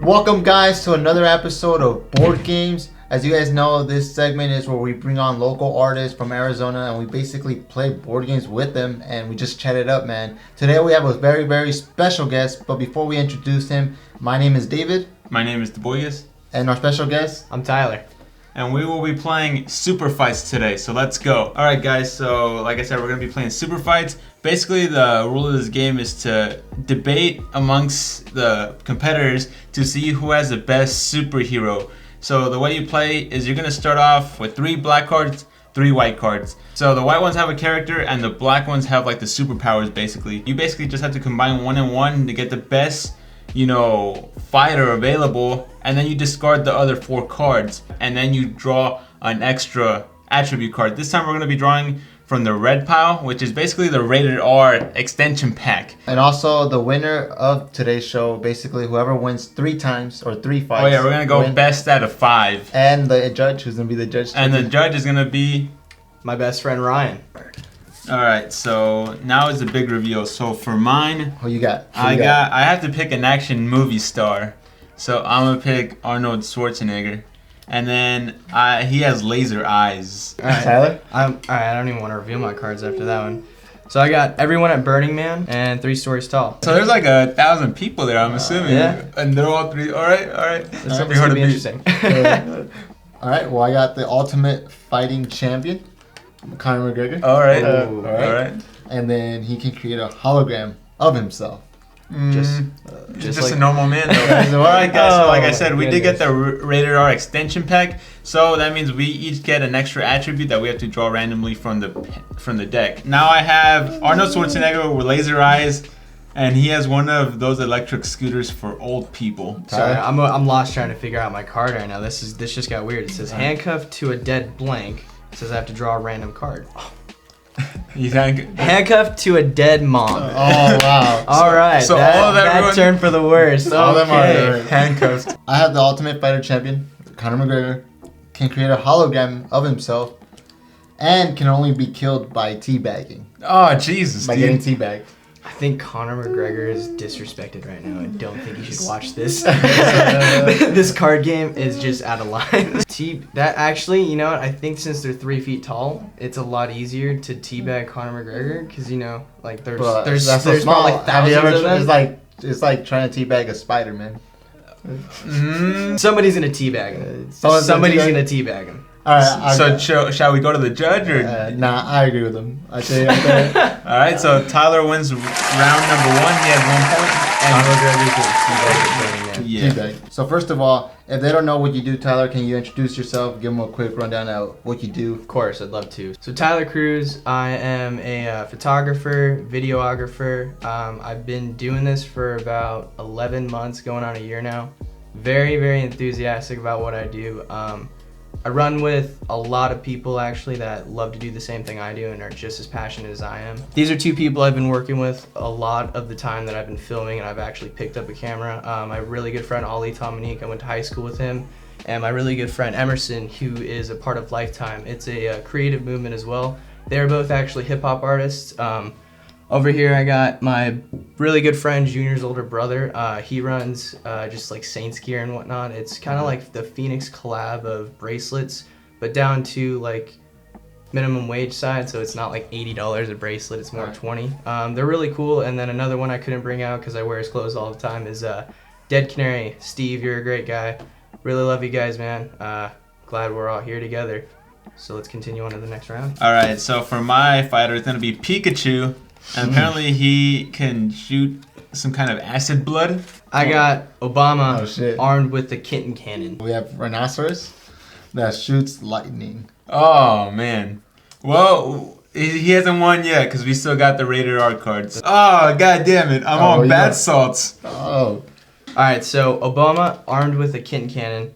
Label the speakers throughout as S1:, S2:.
S1: Welcome guys to another episode of Board Games. As you guys know, this segment is where we bring on local artists from Arizona and we basically play board games with them and we just chat it up, man. Today we have a very special guest, but before we introduce him, my name is David.
S2: My name is Dubois.
S1: And our special guest?
S3: I'm Tyler.
S2: And we will be playing SuperFights today, so let's go. Alright guys, so like I said, we're going to be playing SuperFights. Basically, the rule of this game is to debate amongst the competitors to see who has the best superhero. So the way you play is you're going to start off with 3 black cards, 3 white cards. So the white ones have a character and the black ones have like the superpowers basically. You basically just have to combine 1 and 1 to get the best, fighter available, and then you discard the other 4 cards and then you draw an extra attribute card. This time we're going to be drawing from the red pile, which is basically the rated R extension pack.
S1: And also the winner of today's show, basically whoever wins 3 times or 3 fights.
S2: Oh yeah, we're going to go best out of 5.
S1: And the judge, who's going to be the judge?
S2: And the judge is going to be
S3: my best friend Ryan.
S2: Alright, so now is the big reveal. So for mine,
S1: who you got?
S2: I have to pick an action movie star. So I'm going to pick Arnold Schwarzenegger. And then he has laser eyes.
S3: All right.
S1: Tyler?
S3: Alright, I don't even want to reveal my cards after that one. So I got everyone at Burning Man and 3 stories tall.
S2: So there's like 1,000 people there, I'm assuming.
S3: Yeah.
S2: And they're all 3. Alright.
S3: It's going to be interesting.
S1: Alright, well I got the ultimate fighting champion, Conor McGregor.
S2: Alright.
S1: And then he can create a hologram of himself.
S2: Just
S3: like
S2: a normal man though. Alright guys, so like I said, we did get the rated R extension pack. So that means we each get an extra attribute that we have to draw randomly from the deck. Now I have Arnold Schwarzenegger with laser eyes, and he has one of those electric scooters for old people.
S3: Sorry, I'm lost trying to figure out my card right now. This just got weird. It says handcuffed to a dead blank. It says I have to draw a random card.
S2: You think?
S3: Handcuffed to a dead mom.
S1: Oh wow!
S3: All right,
S2: so
S3: that turned for the worst.
S1: All of them are
S2: handcuffed.
S1: I have the ultimate fighter champion, Conor McGregor, can create a hologram of himself, and can only be killed by teabagging.
S2: Oh Jesus!
S1: By getting teabagged.
S3: I think Conor McGregor is disrespected right now. I don't think you should watch this. This card game is just out of line. That actually, you know what? I think since they're 3 feet tall, it's a lot easier to teabag Conor McGregor because like there's probably like thousands of them.
S1: It's like trying to teabag a spider, man.
S3: Somebody's gonna teabag him. Somebody's gonna teabag him.
S1: All right.
S2: So shall we go to the judge or?
S1: Nah, I agree with him. I tell you.
S2: All right. So Tyler wins round number 1. He has 1 point.
S1: And teabag. So first of all, if they don't know what you do, Tyler, can you introduce yourself? Give them a quick rundown of what you do.
S3: Of course, I'd love to. So Tyler Cruz, I am a photographer, videographer. I've been doing this for about 11 months, going on a year now. Very enthusiastic about what I do. I run with a lot of people actually that love to do the same thing I do and are just as passionate as I am. These are 2 people I've been working with a lot of the time that I've been filming and I've actually picked up a camera. My really good friend Ollie Dominique, I went to high school with him, and my really good friend Emerson, who is a part of Lifetime. It's a creative movement as well. They're both actually hip-hop artists. Over here I got my really good friend Junior's older brother. He runs just like Saints gear and whatnot. It's kind of like the Phoenix collab of bracelets, but down to like minimum wage side, so it's not like $80 a bracelet, it's more 20. They're really cool. And then another one I couldn't bring out because I wear his clothes all the time is Dead Canary. Steve, you're a great guy. Really love you guys, man. Glad we're all here together. So let's continue on to the next round.
S2: All right, so for my fighter, it's gonna be Pikachu. And apparently he can shoot some kind of acid blood.
S3: I got Obama armed with the kitten cannon.
S1: We have Rhinoceros that shoots lightning.
S2: Oh, man. Well, he hasn't won yet because we still got the rated R cards. Oh, god damn it. I'm on bath salts.
S1: Oh.
S3: Alright, so Obama armed with a kitten cannon.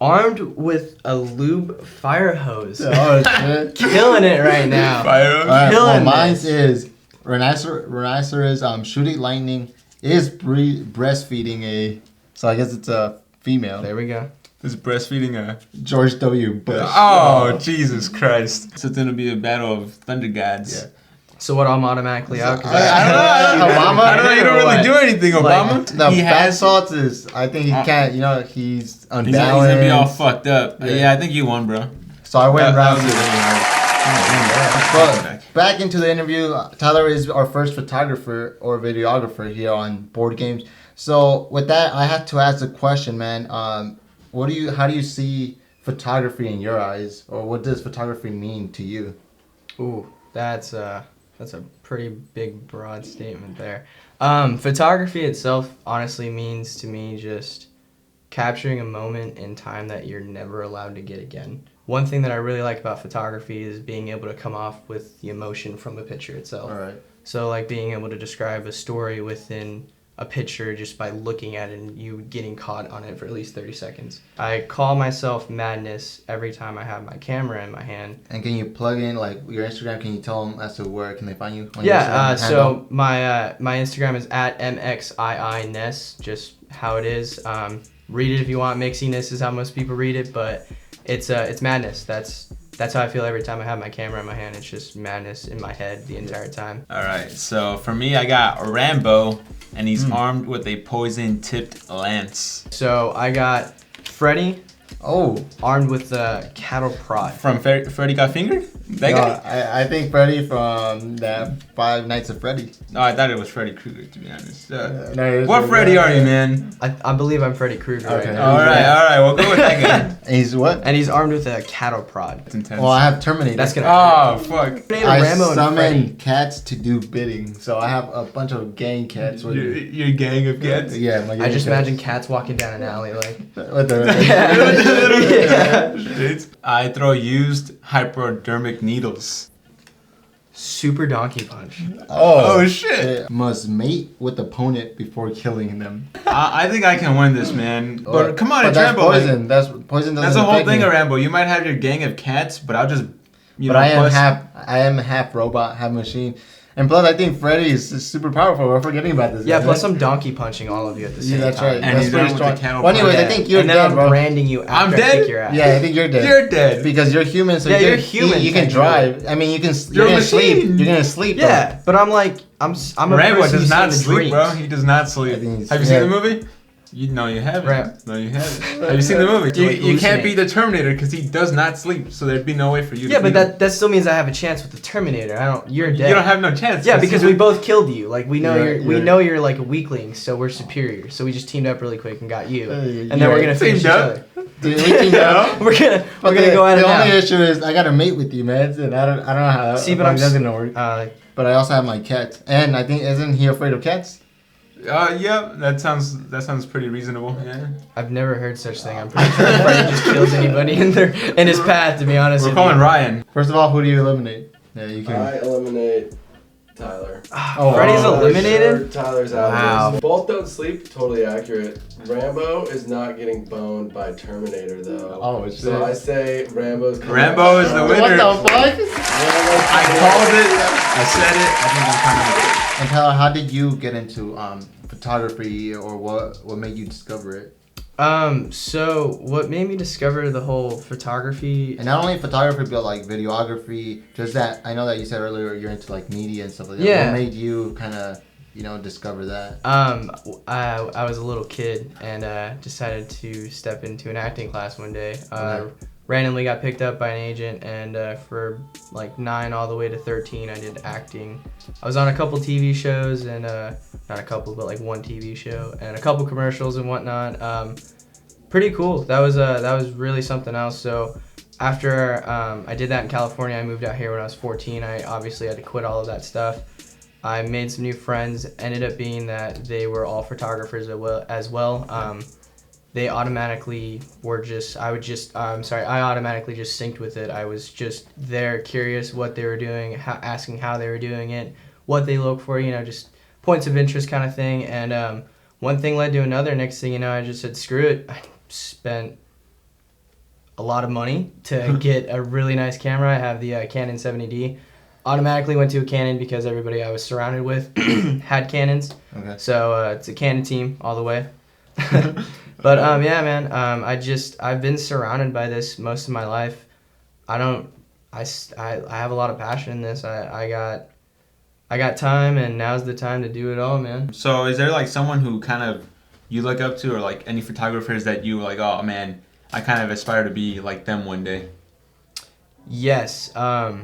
S3: Armed with a lube fire hose.
S1: Oh, shit.
S3: Killing it right now.
S2: Fire hose?
S1: All right,
S3: Killing
S1: mine is Rhinoceros shooting lightning is breastfeeding so I guess it's a female.
S3: There we go.
S2: Is breastfeeding a
S1: George W. Bush.
S2: Oh, Jesus Christ. So it's gonna be a battle of thunder gods.
S1: Yeah.
S3: So what? I'm automatically out. 'Cause
S1: I don't know. Obama?
S2: I don't know. You don't really do anything, Obama.
S1: The
S2: he
S1: bath
S2: has.
S1: salts is. I think he can't. You know, he's unbalanced.
S2: He's gonna be all fucked up. Yeah, I think you won, bro.
S1: So I went
S2: That
S1: round
S2: was
S1: two.
S2: really hard.
S1: But back into the interview. Tyler is our first photographer or videographer here on Board Games. So with that, I have to ask a question, man. How do you see photography in your eyes, or what does photography mean to you?
S3: Ooh, that's a pretty big, broad statement there. Photography itself honestly means to me just capturing a moment in time that you're never allowed to get again. One thing that I really like about photography is being able to come off with the emotion from a picture itself.
S1: All right.
S3: So like being able to describe a story within a picture just by looking at it and you getting caught on it for at least 30 seconds. I call myself madness every time I have my camera in my hand.
S1: And can you plug in like your Instagram? Can you tell them as to where can they find you? On your
S3: Yeah,
S1: Instagram handle?
S3: so my Instagram is at mxiiness, just how it is. Read it if you want. Mixiness is how most people read it, but it's madness. That's how I feel every time I have my camera in my hand. It's just madness in my head the entire time.
S2: All right, so for me, I got Rambo, and he's armed with a poison-tipped lance.
S3: So I got Freddy,
S1: Oh,
S3: armed with a cattle prod.
S2: From Freddy Got Fingered? That
S1: no,
S2: guy?
S1: I think Freddy from that Five Nights at Freddy.
S2: No, I thought it was Freddy Krueger, to be honest.
S1: No, it's
S2: What Freddy are you, man?
S3: I believe I'm Freddy Krueger right
S1: Okay.
S3: now.
S2: All right, we'll go with that guy.
S1: And he's what?
S3: And he's armed with a cattle prod.
S2: That's intense.
S1: Well, I have Terminator.
S3: That's gonna
S2: Oh, fuck.
S3: Terminator,
S1: I
S3: Rambo, and
S1: summon
S3: Freddy.
S1: cats to do bidding, so I have a bunch of gang cats with me.
S2: Your gang of cats?
S1: Yeah, my gang
S3: I just
S1: cats.
S3: imagine cats walking down an alley like.
S1: With the,
S3: Yeah.
S2: I throw used hypodermic needles.
S3: Super donkey punch.
S2: Oh, shit.
S1: Must mate with opponent before killing them.
S2: I think I can win this, man. But come on,
S1: but
S2: it's
S1: that's
S2: Rambo.
S1: poison. That's poison. Doesn't
S2: That's the whole
S1: affect
S2: thing
S1: me.
S2: of Rambo. You might have your gang of cats, but I'll just,
S1: But I am half robot, half machine. And plus, I think Freddy is super powerful. We're forgetting about this.
S3: Yeah,
S1: guy,
S3: plus
S1: right?
S3: I'm donkey punching all of you at the same
S1: Yeah, that's
S3: time.
S1: right.
S2: And
S1: That's
S2: he's
S1: pretty
S2: done with
S1: strong.
S2: the cattle
S1: Well, anyways,
S2: prod.
S1: I think you're
S3: and then
S1: dead,
S3: I'm
S1: bro.
S3: branding you
S2: I'm
S3: after I
S2: dead?
S3: kick your ass.
S1: Yeah, I think you're dead.
S2: You're dead.
S1: Because you're human, so
S3: Yeah,
S1: you
S3: you're
S1: can,
S3: human,
S1: You can drive. I mean,
S2: You're
S1: you're
S2: a
S1: gonna sleep.
S2: machine.
S1: You're gonna sleep.
S3: Yeah, but I'm like, I'm a
S2: Rambo
S3: person
S2: does
S3: who's
S2: not
S3: seen the
S2: sleep,
S3: dreams.
S2: bro. He does not sleep.
S1: I think he's-
S2: Have you seen
S1: yeah.
S2: the movie? No, you haven't.
S3: Right.
S2: No, you haven't. Have you seen the movie? You can't be the Terminator because he does not sleep, so there'd be no way for you to
S3: Yeah, but
S2: beat him.
S3: that still means I have a chance with the Terminator. You're dead.
S2: You don't have no chance.
S3: Yeah, because we both killed you. Like we know
S1: You're-
S3: know you're like a weakling, so we're superior. So we just teamed up really quick and got you, and then
S1: yeah.
S3: we're gonna finish each
S2: Teamed up?
S3: other.
S1: Dude, we teamed up.
S3: We're gonna
S1: But
S3: go at it
S1: The only
S3: now.
S1: issue is I gotta mate with you, man. And I don't know how that.
S3: See, but
S1: like,
S3: I'm
S1: that's gonna work. But I also have my cat, and I think isn't he afraid of cats?
S2: Yeah, that sounds pretty reasonable. Yeah.
S3: I've never heard such thing. I'm pretty sure Freddy just kills anybody in his path. To be honest,
S2: We're
S3: with
S2: calling
S3: you.
S2: Ryan.
S1: First of all, who do you eliminate? Yeah, you can.
S4: I eliminate Tyler.
S1: Oh,
S3: Freddy's
S1: wow.
S3: eliminated.
S4: Sure, Tyler's out.
S3: Wow.
S4: Both don't sleep. Totally accurate. Rambo is not getting boned by Terminator though.
S1: Oh, shit.
S4: So I say Rambo's. coming
S2: Rambo
S4: out.
S2: is the
S1: What
S2: winner.
S1: the fuck?
S2: I called it. I said it. I think I'm coming.
S1: And Tyler, how did you get into photography, or what made you discover it?
S3: So what made me discover the whole photography?
S1: And not only photography, but like videography. Just that I know that you said earlier you're into like media and stuff like that.
S3: Yeah.
S1: What made you kind of discover that?
S3: I was a little kid and decided to step into an acting class one day.
S1: Okay.
S3: Randomly got picked up by an agent, and for like 9 all the way to 13, I did acting. I was on a couple TV shows, and not a couple, but like one TV show, and a couple commercials and whatnot. Pretty cool. That was really something else. So after I did that in California, I moved out here when I was 14. I obviously had to quit all of that stuff. I made some new friends. Ended up being that they were all photographers as well. They automatically were I automatically just synced with it. I was just there, curious what they were doing, asking how they were doing it, what they look for, just points of interest kind of thing. And one thing led to another. Next thing you know, I just said, screw it. I spent a lot of money to get a really nice camera. I have the Canon 70D. Automatically went to a Canon because everybody I was surrounded with had Canons.
S1: Okay.
S3: So it's a Canon team all the way. But yeah, man, I've been surrounded by this most of my life. I have a lot of passion in this. I got I got time, and now's the time to do it all, man.
S2: So is there like someone who kind of you look up to, or like any photographers that you like, oh man, I kind of aspire to be like them one day?
S3: Yes. All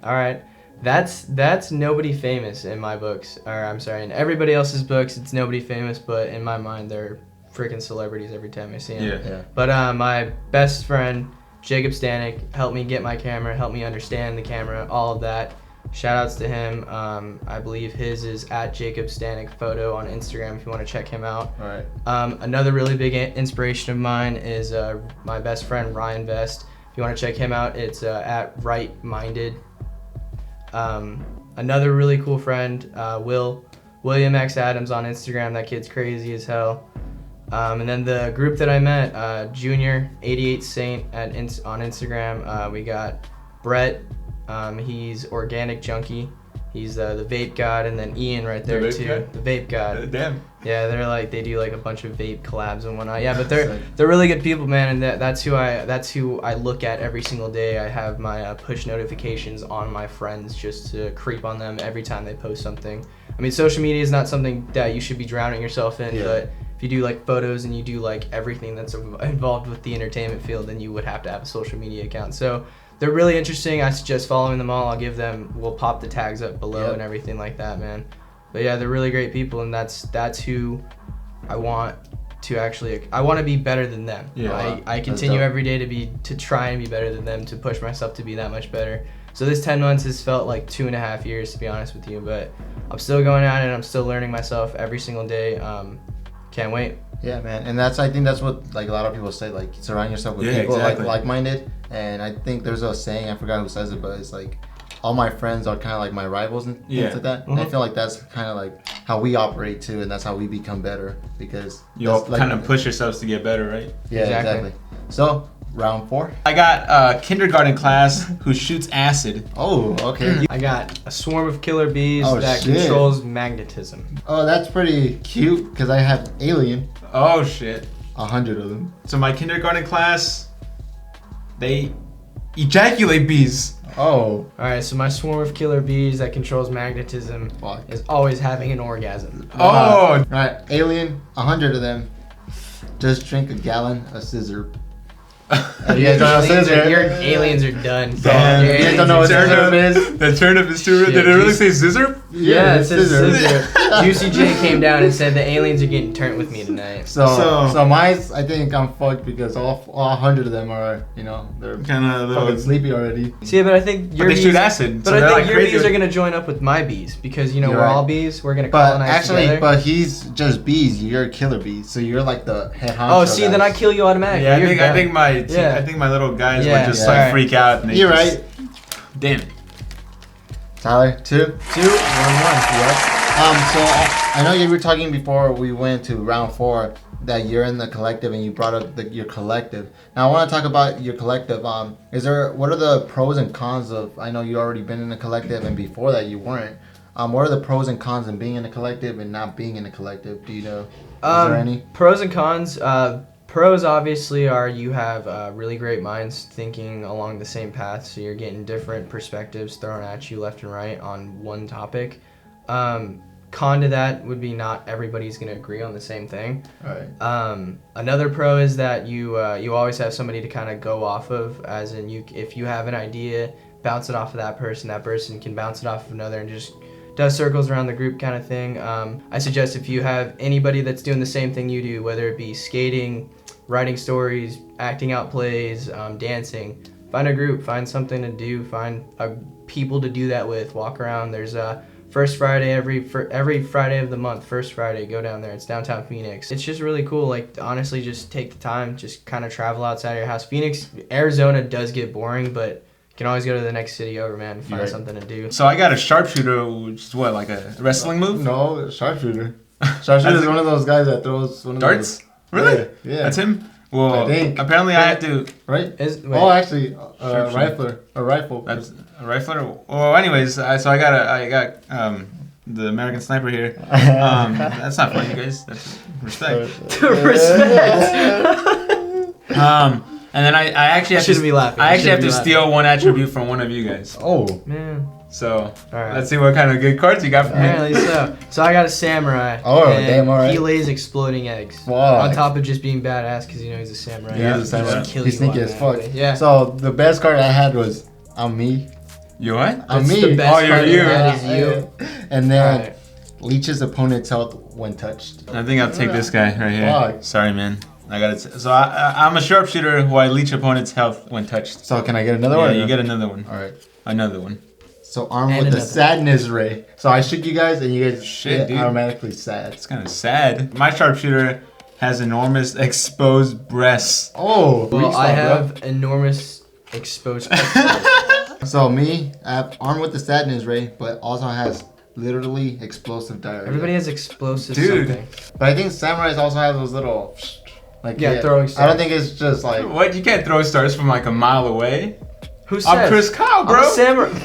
S3: right. That's nobody famous in my books. Or I'm sorry, in everybody else's books, it's nobody famous, but in my mind, they're freaking celebrities every time I see them.
S2: Yeah.
S3: But my best friend, Jacob Stanek, helped me get my camera, helped me understand the camera, all of that. Shout outs to him. I believe his is at Jacob Stanek Photo on Instagram if you want to check him out.
S1: All right.
S3: Another really big inspiration of mine is my best friend, Ryan Vest. If you want to check him out, it's at Right Minded. Another really cool friend, William X Adams on Instagram. That kid's crazy as hell. And then the group that I met, Junior 88 Saint on Instagram. We got Brett. He's Organic Junkie. He's the vape god, and then Ian right there
S2: The vape
S3: too.
S2: god?
S3: The vape god.
S2: Damn.
S3: Yeah, they do like a bunch of vape collabs and whatnot. Yeah, but they're really good people, man, and that's who I look at every single day. I have my push notifications on my friends just to creep on them every time they post something. I mean, social media is not something that you should be drowning yourself in, but if you do like photos and you do like everything that's involved with the entertainment field, then you would have to have a social media account. So they're really interesting. I suggest following them all. We'll pop the tags up below and everything like that, man. But yeah, they're really great people, and that's who I want to be better than them.
S2: Yeah.
S3: I continue every day to try and be better than them, to push myself to be that much better. So this 10 months has felt like 2.5 years, to be honest with you, but I'm still going at it. I'm still learning myself every single day. Can't wait.
S1: Yeah, man, and I think that's what like a lot of people say, like surround yourself with people like-minded. And I think there's a saying, I forgot who says it, but it's like all my friends are kind of like my rivals and things like that. And I feel like that's kind of like how we operate too, and that's how we become better, because
S2: you all kind of push yourselves to get better, right?
S1: Yeah, exactly. So round 4.
S2: I got a kindergarten class who shoots acid.
S1: Oh, okay.
S3: I got a swarm of killer bees that
S1: shit.
S3: controls magnetism.
S1: Oh, that's pretty cute, because I have Alien.
S2: Oh shit.
S1: 100 of them.
S2: So my kindergarten class, they ejaculate bees.
S1: Oh.
S3: Alright, so my swarm of killer bees that controls magnetism is always having an orgasm.
S2: Oh.
S1: Right, Alien, 100 of them. Just drink a gallon of scissor.
S3: Your aliens are done.
S1: So, you guys don't know what scissor is?
S2: The turnip is too. Did it really say scissor?
S3: Yeah, it says scissor. Juicy J came down and said the aliens are getting turned with me tonight.
S1: So mine's, I think I'm fucked, because all 100 of them are, they're
S2: kind of
S1: fucking sleepy already.
S3: See, but I think your
S2: they
S3: bees,
S2: shoot acid.
S3: But I think your bees are gonna join up with my bees, because we're all bees. We're gonna colonize together.
S1: But he's just bees. You're killer bees, so you're like the head honcho.
S3: Oh, see, then I kill you automatically.
S2: Yeah, I think my little guys would just freak out. And
S1: you're right.
S2: Damn it.
S1: Tyler, 2, 1, 1.
S3: Yep.
S1: So I know you were talking before we went to round 4 that you're in the collective, and you brought up your collective. Now I want to talk about your collective. What are the pros and cons of? I know you already been in a collective, and before that you weren't. What are the pros and cons in being in a collective and not being in a collective? Do you know? Is there any
S3: pros and cons? Pros obviously are you have really great minds thinking along the same path, so you're getting different perspectives thrown at you left and right on one topic. Con to that would be not everybody's going to agree on the same thing.
S1: Right.
S3: Another pro is that you always have somebody to kind of go off of, as in if you have an idea, bounce it off of that person can bounce it off of another, and just does circles around the group kind of thing. I suggest if you have anybody that's doing the same thing you do, whether it be skating, writing stories, acting out plays, dancing, find a group, find something to do, find people to do that with, walk around. There's First Friday, every Friday of the month, First Friday, go down there. It's downtown Phoenix. It's just really cool. Like, honestly, just take the time, just kind of travel outside of your house. Phoenix, Arizona does get boring, but you can always go to the next city over, man, and find something to do.
S2: So I got a sharpshooter, which is what, like a wrestling move?
S1: No, sharpshooter. Sharpshooter is one of those guys that throws one of
S2: darts?
S1: Those.
S2: Really?
S1: Yeah.
S2: That's him? Well,
S1: I think.
S2: Apparently I have to...
S1: Right? Actually, rifler. A rifle.
S2: That's a rifler? Well, anyways, I got the American Sniper here. That's not funny, you guys. That's respect. And then I actually have to steal one attribute from one of you guys.
S1: Oh.
S3: Man.
S2: So
S3: All right.
S2: let's see what kind of good cards you got for me.
S3: Apparently so. So I got a samurai.
S1: Oh,
S3: and
S1: damn, all right.
S3: He lays exploding eggs.
S1: Wow.
S3: On top of just being badass because you know he's a samurai.
S1: Yeah,
S2: Yeah,
S1: he's a samurai.
S3: Just kill
S1: He's
S3: you
S1: sneaky as fuck.
S3: automatically. Yeah.
S1: So the best card I had was on me.
S2: You what?
S1: On
S3: That's
S1: me.
S3: the best
S2: Oh, you're
S3: card
S2: you.
S3: that is you.
S1: And then
S3: Alright.
S1: leeches opponent's health when touched.
S2: I think I'll take this guy right here.
S1: Fuck.
S2: Sorry, man. I got it. So I'm a sharpshooter who I leech opponent's health when touched.
S1: So can I get another
S2: Yeah,
S1: one?
S2: you get another one.
S1: Alright.
S2: Another one.
S1: So armed
S3: And
S1: with the
S3: another.
S1: sadness ray. So I shoot you guys and you guys
S2: Shit,
S1: get
S2: dude.
S1: automatically sad.
S2: It's kind of sad. My sharpshooter has enormous exposed breasts.
S1: Oh,
S3: Well,
S1: weak
S3: I
S1: spot, bro.
S3: have enormous exposed.
S1: So me, I have armed with the sadness ray, but also has literally explosive diarrhea.
S3: Everybody has explosive
S2: Dude.
S3: something.
S1: But I think samurais also have those little, like
S3: Yeah, throwing
S1: I
S3: stars.
S1: don't think it's just like.
S2: What? You can't throw stars from like a mile away.
S3: Who says?
S2: I'm Chris Kyle,
S3: I'm
S2: bro.
S3: a samurai.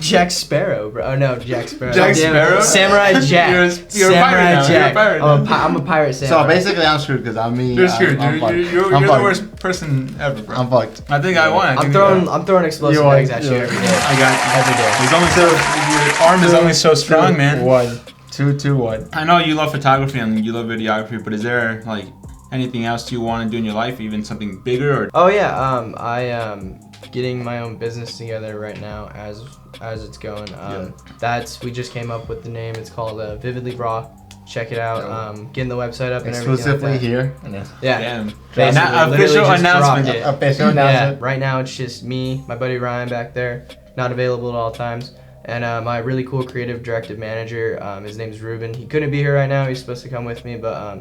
S3: Jack Sparrow, bro. Oh no, Jack Sparrow.
S2: Jack
S3: Damn it.
S2: Sparrow?
S3: Samurai Jack.
S2: You're a
S3: Samurai
S2: pirate now. You're a
S3: Jack.
S2: pirate
S3: I'm,
S2: now.
S3: I'm a pirate samurai.
S1: So basically, I'm screwed because I'm me.
S2: You're screwed,
S1: I'm
S2: dude.
S1: fucked.
S2: You're
S1: I'm
S2: the
S1: fucked.
S2: worst person ever, bro.
S1: I'm fucked.
S2: I think I won.
S3: I'm throwing explosive
S1: You
S3: eggs
S1: are-
S3: at you
S1: you are-
S3: every day.
S2: I got
S3: Every day.
S2: He's only so your arm is only so strong, man.
S1: 1, 2, 2, 1.
S2: I know you love photography and you love videography, but is there like anything else you want to do in your life, even something bigger? Or
S3: Oh yeah, I am getting my own business together right now as it's going. That's we just came up with the name. It's called Vividly Raw. Check it out. Getting the website up and
S1: Exclusively
S3: everything.
S1: here.
S3: Yeah.
S2: damn,
S3: Basically,
S2: Now,
S3: literally
S2: official
S3: just
S2: announcement.
S3: dropped it.
S1: Official
S3: Yeah,
S1: announcement.
S3: right now it's just me, my buddy Ryan back there, not available at all times, and my really cool creative directive manager. His name's Ruben. He couldn't be here right now. He's supposed to come with me, but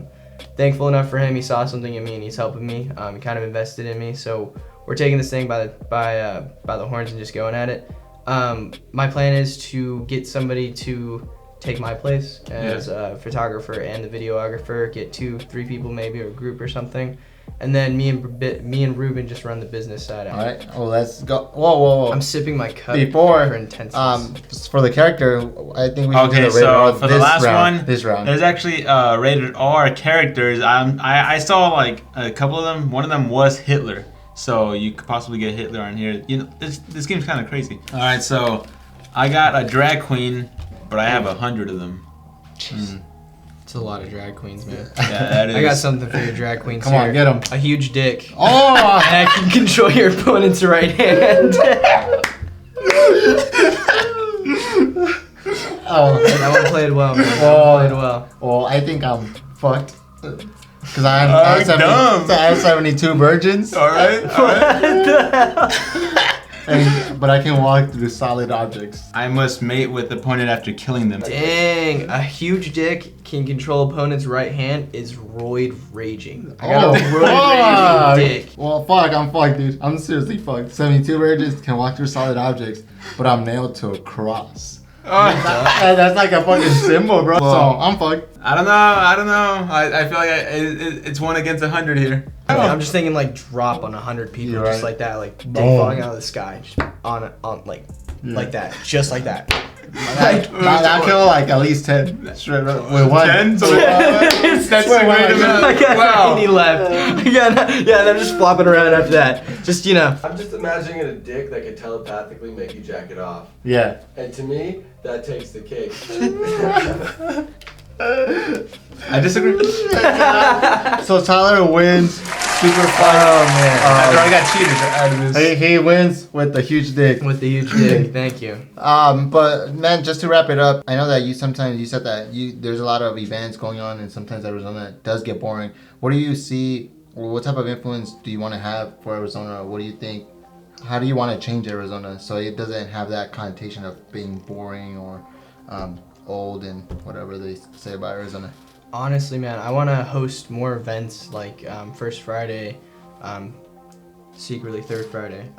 S3: thankful enough for him. He saw something in me and he's helping me. He kind of invested in me, so we're taking this thing by the horns and just going at it. My plan is to get somebody to take my place as a photographer and the videographer. Get 2-3 people maybe, or a group or something. And then me and Ruben just run the business side out.
S1: All right. Oh, let's go. Whoa.
S3: I'm sipping my cup
S1: Before,
S3: for intensity.
S1: for the character, I think we should do
S2: Okay,
S1: the rated
S2: so
S1: R
S2: for the
S1: this
S2: last
S1: round.
S2: one,
S1: This round.
S2: there's actually rated R characters. I saw like a couple of them. One of them was Hitler, so you could possibly get Hitler on here. You know, this game's kind of crazy. All right, so I got a drag queen, but I have 100 of them.
S3: It's a lot of drag queens, man.
S2: Yeah, that is.
S3: I got something for your drag queens.
S1: Come on,
S3: here.
S1: get 'em.
S3: A huge dick.
S1: Oh!
S3: And I can control your opponent's right hand.
S1: Oh.
S3: That one played well, man. That
S1: Oh.
S3: one played well.
S1: Well, I think I'm fucked. Because I have,
S2: dumb.
S1: I have 72 virgins,
S2: All right.
S1: but I can walk through solid objects.
S2: I must mate with the opponent after killing them.
S3: Dang, a huge dick can control opponent's right hand is roid raging. I got a roid raging dick.
S1: Well, fuck, I'm fucked, dude. I'm seriously fucked. 72 virgins can walk through solid objects, but I'm nailed to a cross. That's like a fucking symbol, bro. So I'm fucked.
S2: I don't know. I feel like it's 1 against 100 here.
S3: I'm just thinking like drop on 100 people,
S1: You're
S3: just
S1: right.
S3: like that, like dick
S1: Boom.
S3: falling out of the sky, just on like that, just like that.
S1: I'll kill like at least 10 straight up with one.
S2: 10? So
S1: That's
S2: that's
S1: wait,
S2: the way to
S1: wait,
S2: go.
S3: I got
S2: Wow.
S3: 90 left. Yeah, and I'm just flopping around after that. Just, you know.
S4: I'm just imagining a dick that could telepathically make you jack it off.
S1: Yeah.
S4: And to me, that takes the cake.
S2: I disagree.
S1: So Tyler wins SuperFight.
S3: Oh, man.
S2: I got cheated out of this.
S1: He wins with the huge dick.
S3: With the huge dick, thank you.
S1: But man, just to wrap it up, I know that you said that there's a lot of events going on, and sometimes Arizona does get boring. What do you see, or what type of influence do you want to have for Arizona? What do you think? How do you want to change Arizona so it doesn't have that connotation of being boring or old and whatever they say about Arizona?
S3: Honestly, man, I want to host more events like First Friday, secretly Third Friday,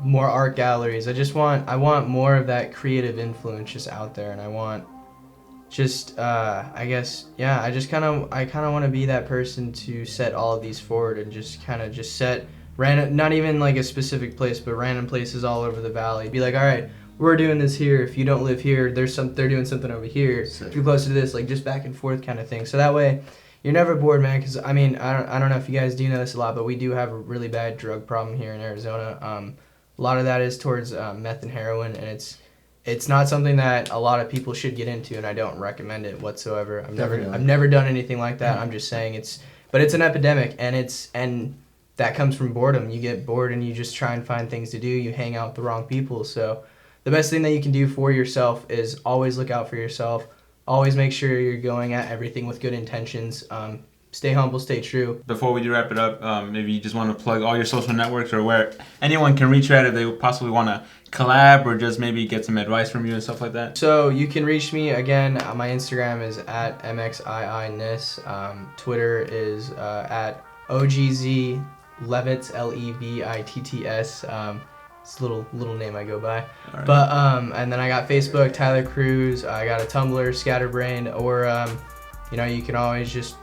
S3: more art galleries. I want more of that creative influence just out there, and I want just I kind of want to be that person to set all of these forward and just set random, not even like a specific place, but random places all over the valley. Be like, all right, we're doing this here. If you don't live here, they're doing something over here.
S1: Sick.
S3: If you're closer to this, like just back and forth kind of thing. So that way, you're never bored, man. Because I don't know if you guys do know this a lot, but we do have a really bad drug problem here in Arizona. A lot of that is towards meth and heroin, and it's not something that a lot of people should get into, and I don't recommend it whatsoever. I've never done anything like that. I'm just saying it's an epidemic, and that comes from boredom. You get bored and you just try and find things to do. You hang out with the wrong people. So the best thing that you can do for yourself is always look out for yourself. Always make sure you're going at everything with good intentions. Stay humble, stay true.
S2: Before we do wrap it up, maybe you just want to plug all your social networks or where anyone can reach you at if they possibly want to collab or just maybe get some advice from you and stuff like that.
S3: So you can reach me again. My Instagram is at mxiinis. Twitter is at OGZ Levitts, Lebitts. It's a little name I go by.
S2: Right.
S3: But and then I got Facebook, Tyler Cruz. I got a Tumblr, Scatterbrained, or you can always just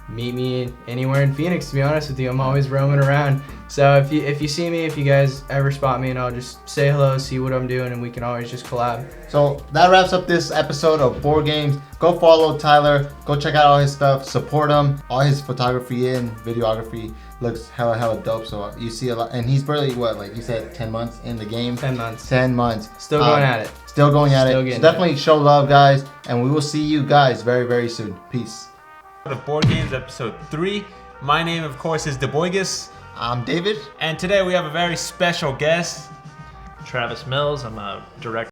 S3: meet me anywhere in Phoenix. To be honest with you, I'm always roaming around. So if you see me, if you guys ever spot me, and I'll just say hello, see what I'm doing, and we can always just collab.
S1: So that wraps up this episode of Board Games. Go follow Tyler. Go check out all his stuff. Support him. All his photography and videography looks hella dope. So you see a lot, and he's barely like you said, 10 months in the game.
S3: 10 months.
S1: 10 months.
S3: Still going at it.
S1: Still going at
S3: Still
S1: it.
S3: getting
S1: So definitely show love, guys, and we will see you guys very, very soon. Peace.
S2: Of Board Games episode 3. My name, of course, is DeBoygus.
S1: I'm David.
S2: And today we have a very special guest.
S5: Travis Mills. I'm a director